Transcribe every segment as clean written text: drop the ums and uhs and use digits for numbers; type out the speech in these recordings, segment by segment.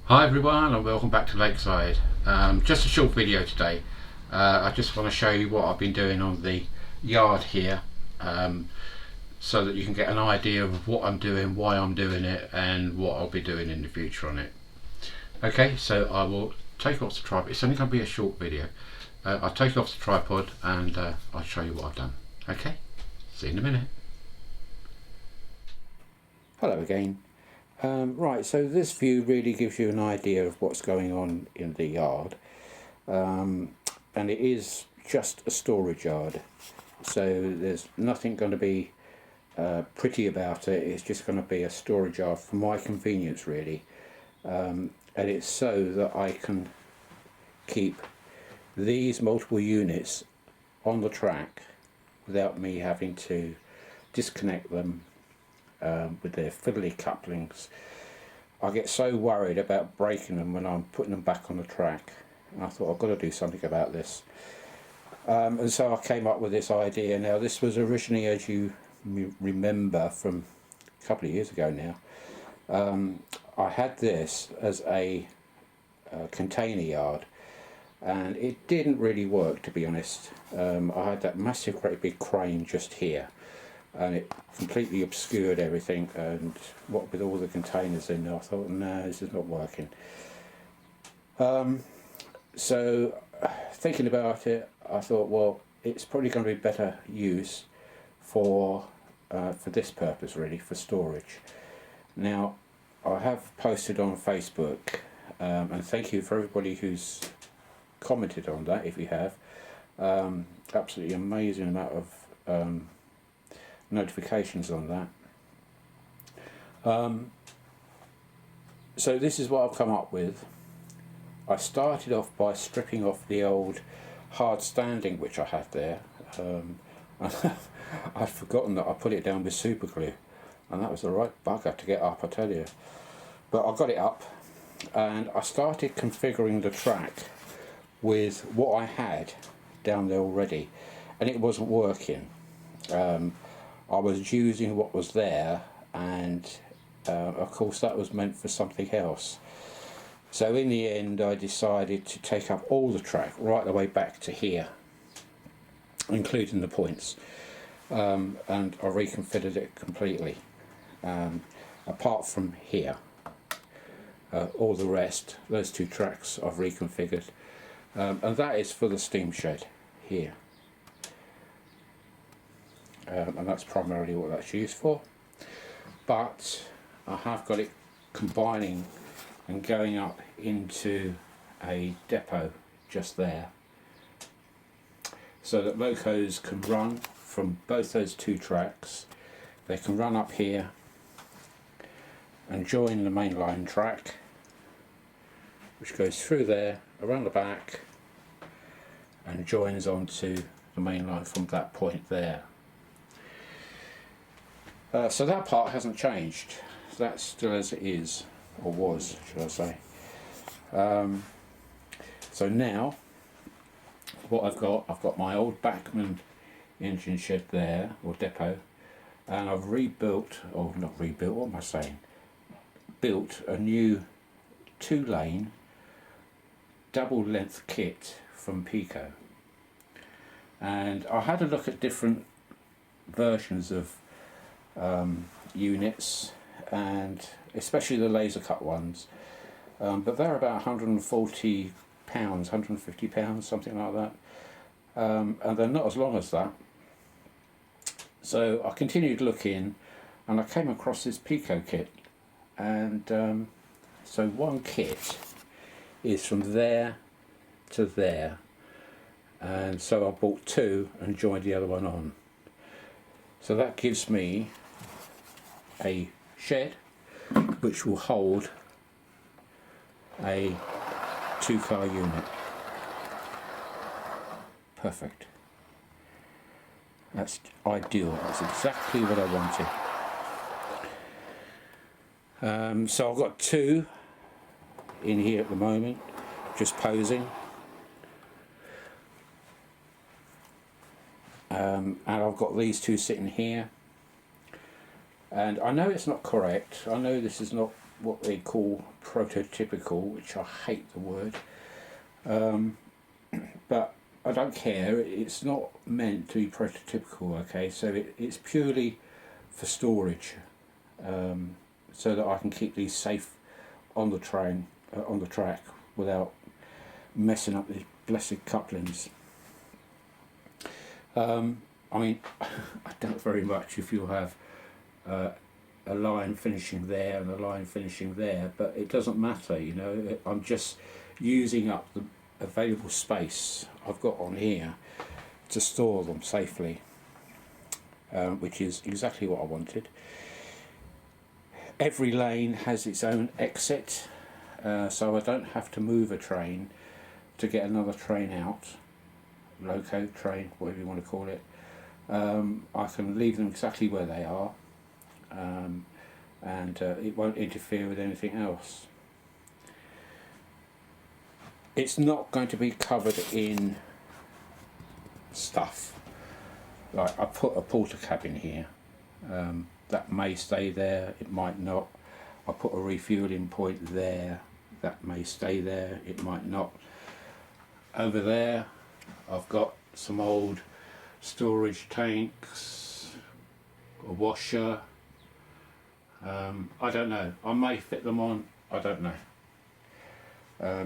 Hi everyone and welcome back to Lakeside. Just a short video today. I just want to show you what I've been doing on the yard here, so that you can get an idea of what I'm doing, why I'm doing it, and what I'll be doing in the future on it. Okay, so I will take off the tripod. It's only going to be a short video. I'll take off the tripod and I'll show you what I've done. Okay, see you in a minute. Hello again. Right, so this view really gives you an idea of what's going on in the yard, and it is just a storage yard, so there's nothing going to be pretty about it. It's just going to be a storage yard for my convenience really, and it's so that I can keep these multiple units on the track without me having to disconnect them with their fiddly couplings. I get so worried about breaking them when I'm putting them back on the track, and I thought I've got to do something about this, and so I came up with this idea. Now this was originally, as you remember from a couple of years ago now, I had this as a container yard, and it didn't really work, to be honest. I had that massive great big crane just here, and it completely obscured everything, and what with all the containers in there, I thought, no, this is not working. So thinking about it, I thought, well, it's probably going to be better use for this purpose really, for storage. Now I have posted on Facebook, and thank you for everybody who's commented on that, if you have. Absolutely amazing amount of notifications on that. So this is what I've come up with. I started off by stripping off the old hard standing which I had there. I'd forgotten that I put it down with super glue, and that was the right bugger to get up, I tell you. But I got it up, and I started configuring the track with what I had down there already, and it wasn't working. I was using what was there, and of course that was meant for something else. So in the end I decided to take up all the track right the way back to here, including the points, and I reconfigured it completely, apart from here. All the rest, those two tracks, I've reconfigured, and that is for the steam shed here. And that's primarily what that's used for, but I have got it combining and going up into a depot just there, so that locos can run from both those two tracks. They can run up here and join the mainline track, which goes through there, around the back, and joins onto the mainline from that point there. So that part hasn't changed. That's still as it is, or was, should I say. So now, what I've got my old Bachmann engine shed there, or depot, and I've rebuilt, or not rebuilt, what am I saying? Built a new 2-lane double length kit from Peco. And I had a look at different versions of units, and especially the laser cut ones, but they're about £140, £150, something like that, and they're not as long as that. So I continued looking, and I came across this Peco kit, and so one kit is from there to there, and so I bought two and joined the other one on. So that gives me a shed which will hold a 2-car unit. Perfect. That's ideal. That's exactly what I wanted. So I've got two in here at the moment, just posing. And I've got these two sitting here, and I know it's not correct, I know this is not what they call prototypical, which I hate the word, but I don't care. It's not meant to be prototypical, okay? So it's purely for storage, so that I can keep these safe on the train, on the track, without messing up these blessed couplings. I mean, I doubt very much if you'll have a line finishing there and a line finishing there, but it doesn't matter, you know. I'm just using up the available space I've got on here to store them safely, which is exactly what I wanted. Every lane has its own exit, so I don't have to move a train to get another train out, loco, train, whatever you want to call it. I can leave them exactly where they are, and it won't interfere with anything else. It's not going to be covered in stuff. Like, I put a porter cabin here, that may stay there, it might not. I put a refueling point there, that may stay there, it might not. Over there I've got some old storage tanks, a washer, I don't know, I may fit them on, I don't know.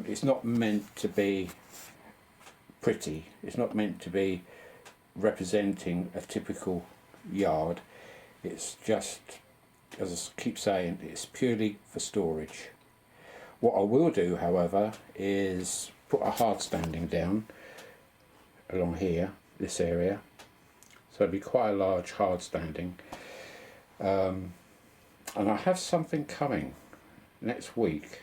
It's not meant to be pretty, it's not meant to be representing a typical yard. It's just, as I keep saying, it's purely for storage. What I will do, however, is put a hard standing down along here, this area, so it'll be quite a large hard standing, and I have something coming next week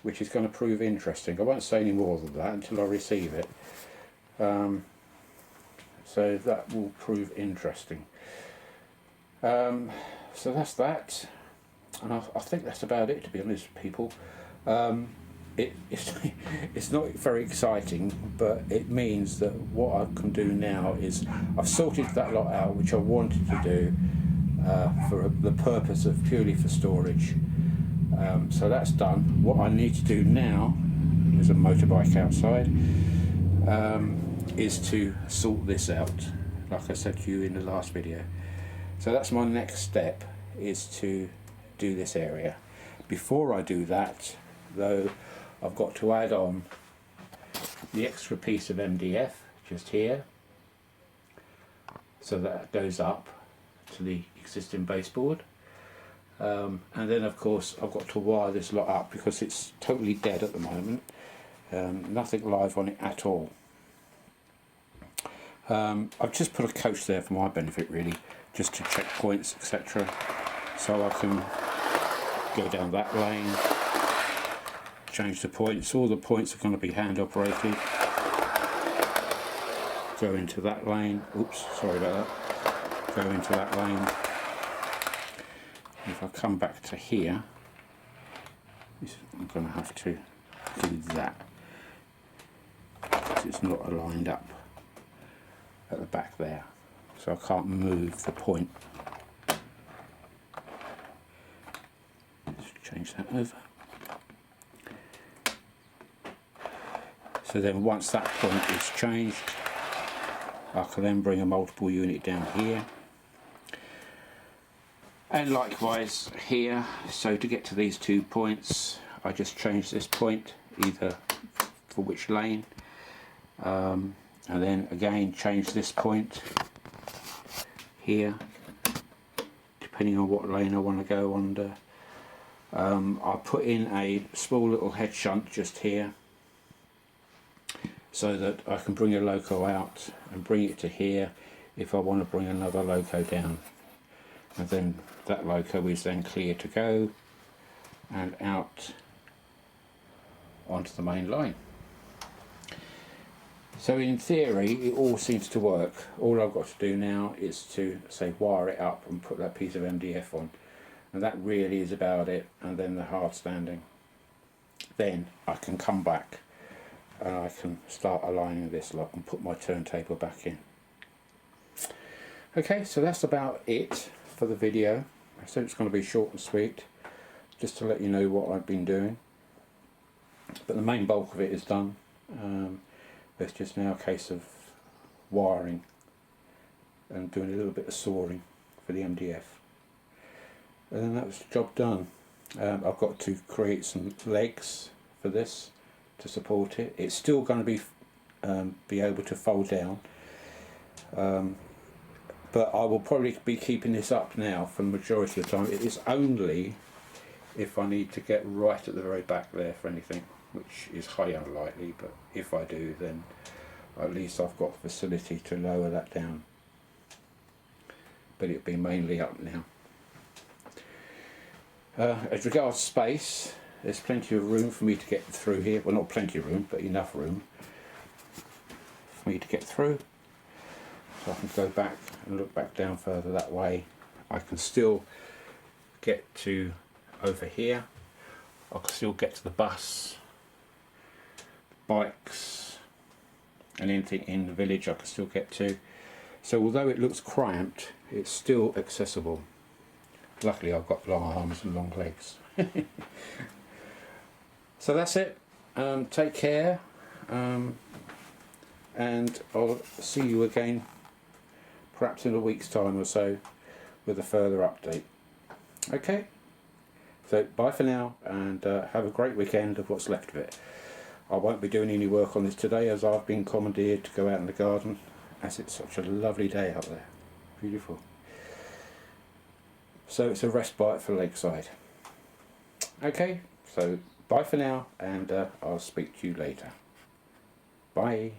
which is going to prove interesting. I won't say any more than that until I receive it, so that will prove interesting. So that's that, and I think that's about it, to be honest, people. It's not very exciting, but it means that what I can do now is I've sorted that lot out which I wanted to do for the purpose of purely for storage. So that's done. What I need to do now, there's a motorbike outside, is to sort this out, like I said to you in the last video. So that's my next step, is to do this area. Before I do that, though, I've got to add on the extra piece of MDF just here, so that goes up to the existing baseboard, and then of course I've got to wire this lot up because it's totally dead at the moment, nothing live on it at all. I've just put a coach there for my benefit, really, just to check points, etc., so I can go down that lane, change the points. All the points are going to be hand operated. Go into that lane, oops, sorry about that, go into that lane. If I come back to here, I'm going to have to do that because it's not aligned up at the back there, so I can't move the point. Let's change that over. So then once that point is changed, I can then bring a multiple unit down here, and likewise here. So to get to these 2 points, I just change this point, either for which lane, and then again change this point here, depending on what lane I want to go under. I put in a small little head shunt just here, so that I can bring a loco out and bring it to here if I want to bring another loco down, and then that loco is then clear to go and out onto the main line. So in theory it all seems to work. All I've got to do now is to, say, wire it up and put that piece of MDF on, and that really is about it, and then the hard standing. Then I can come back and I can start aligning this lot and put my turntable back in. Okay, so that's about it for the video. I said it's going to be short and sweet. just to let you know what I've been doing. But the main bulk of it is done. It's just now a case of wiring and doing a little bit of sawing for the MDF. And then that was the job done. I've got to create some legs for this to support it. It's still going to be able to fold down, but I will probably be keeping this up now for the majority of the time. It is only if I need to get right at the very back there for anything, which is highly unlikely, but if I do, then at least I've got the facility to lower that down. But it'll be mainly up now. As regards space, there's plenty of room for me to get through here. Well, not plenty of room, but enough room for me to get through. So I can go back and look back down further that way. I can still get to over here. I can still get to the bus, bikes, and anything in the village I can still get to. So although it looks cramped, it's still accessible. Luckily I've got long arms and long legs. So that's it. Take care, and I'll see you again perhaps in a week's time or so with a further update. Okay, so bye for now, and have a great weekend of what's left of it. I won't be doing any work on this today as I've been commandeered to go out in the garden, as it's such a lovely day out there. Beautiful. So it's a respite for Lakeside. Okay, so bye for now, and I'll speak to you later. Bye.